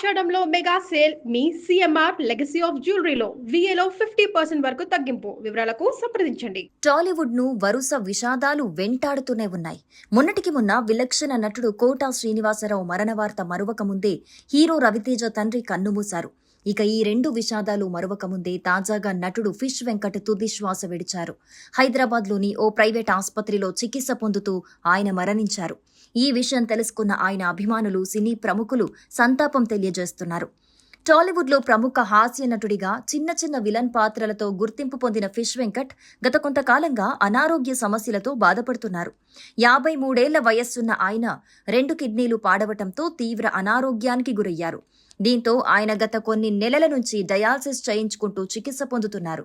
ఆషాఢంలో mega sale మీ CMR legacy of జ్యువెలరీలో విఏలో 50% వరకు తగ్గింపు. వివరాలకు సంప్రదించండి. టాలీవుడ్ ను వరుస విషాదాలు వెంటాడుతూనే ఉన్నాయి. మొన్నటికి మొన్న విలక్షణ నటుడు కోటా శ్రీనివాసరావు మరణ వార్త మరువక ముందే హీరో రవితేజ తండ్రి కన్నుమూశారు. ఇక ఈ రెండు విషాదాలు మరువక ముందే తాజాగా నటుడు ఫిష్ వెంకట్ తుది శ్వాస విడిచారు. హైదరాబాద్లోని ఓ ప్రైవేట్ ఆసుపత్రిలో చికిత్స పొందుతూ ఆయన మరణించారు. ఈ విషయం తెలుసుకున్న ఆయన అభిమానులు, సినీ ప్రముఖులు సంతాపం తెలియజేస్తున్నారు. టాలీవుడ్లో ప్రముఖ హాస్య నటుడిగా చిన్న చిన్న విలన్ పాత్రలతో గుర్తింపు పొందిన ఫిష్ వెంకట్ గత కొంతకాలంగా అనారోగ్య సమస్యలతో బాధపడుతున్నారు. 53 వయస్సున్న ఆయన 2 కిడ్నీలు పాడవటంతో తీవ్ర అనారోగ్యానికి గురయ్యారు. దీంతో ఆయన గత కొన్ని నెలల నుంచి డయాలసిస్ చేయించుకుంటూ చికిత్స పొందుతున్నారు.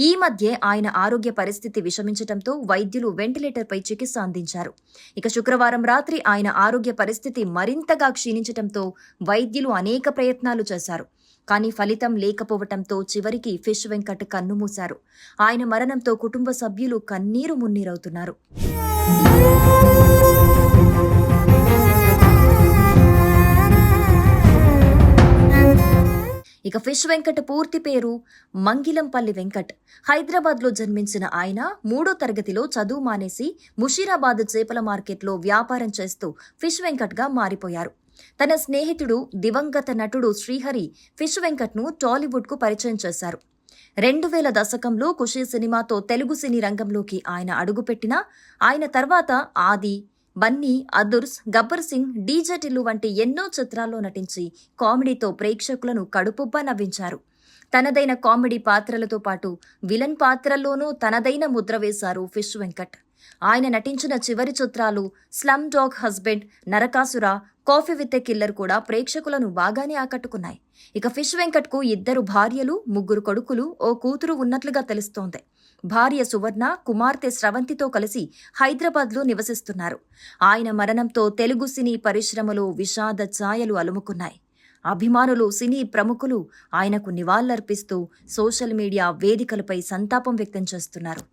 ఈ మధ్య ఆయన ఆరోగ్య పరిస్థితి విషమించటంతో వైద్యులు వెంటిలేటర్పై చికిత్స అందించారు. ఇక శుక్రవారం రాత్రి ఆయన ఆరోగ్య పరిస్థితి మరింతగా క్షీణించటంతో వైద్యులు అనేక ప్రయత్నాలు చేశారు. కానీ ఫలితం లేకపోవటంతో చివరికి ఫిష్ వెంకట్ కన్నుమూశారు. ఆయన మరణంతో కుటుంబ సభ్యులు కన్నీరు మున్నీరవుతున్నారు. ఇక ఫిష్ వెంకట్ పూర్తి పేరు మంగిలంపల్లి వెంకట్. హైదరాబాద్లో జన్మించిన ఆయన 3వ తరగతిలో చదువు మానేసి ముషీరాబాద్ చేపల మార్కెట్లో వ్యాపారం చేస్తూ ఫిష్ వెంకట్గా మారిపోయారు. తన స్నేహితుడు దివంగత నటుడు శ్రీహరి ఫిష్ వెంకట్ను టాలీవుడ్కు పరిచయం చేశారు. 2000 దశకంలో ఖుషీ సినిమాతో తెలుగు సినీ రంగంలోకి ఆయన అడుగుపెట్టినా ఆయన తర్వాత ఆది, బన్నీ, అదుర్స్, గబ్బర్ సింగ్, డీజే టిల్లు వంటి ఎన్నో చిత్రాల్లో నటించి కామెడీతో ప్రేక్షకులను కడుపుబ్బా నవ్వించారు. తనదైన కామెడీ పాత్రలతో పాటు విలన్ పాత్రల్లోనూ తనదైన ముద్ర వేశారు ఫిష్ వెంకట్. ఆయన నటించిన చివరి చిత్రాలు slum dog husband, Narakasura, coffee with a killer కూడా ప్రేక్షకులను బాగానే ఆకట్టుకున్నాయి. ఇక ఫిష్ వెంకట్ కు 2 భార్యలు, 3 కొడుకులు, ఓ కూతురు ఉన్నట్లుగా తెలుస్తోంది. భార్య సువర్ణ, కుమార్తె స్రవంతితో కలిసి హైదరాబాద్లో నివసిస్తున్నారు. ఆయన మరణంతో తెలుగు సినీ పరిశ్రమలో విషాద ఛాయలు అలుముకున్నాయి. అభిమానులు, సినీ ప్రముఖులు ఆయనకు నివాళులర్పిస్తూ సోషల్ మీడియా వేదికలపై సంతాపం వ్యక్తం చేస్తున్నారు.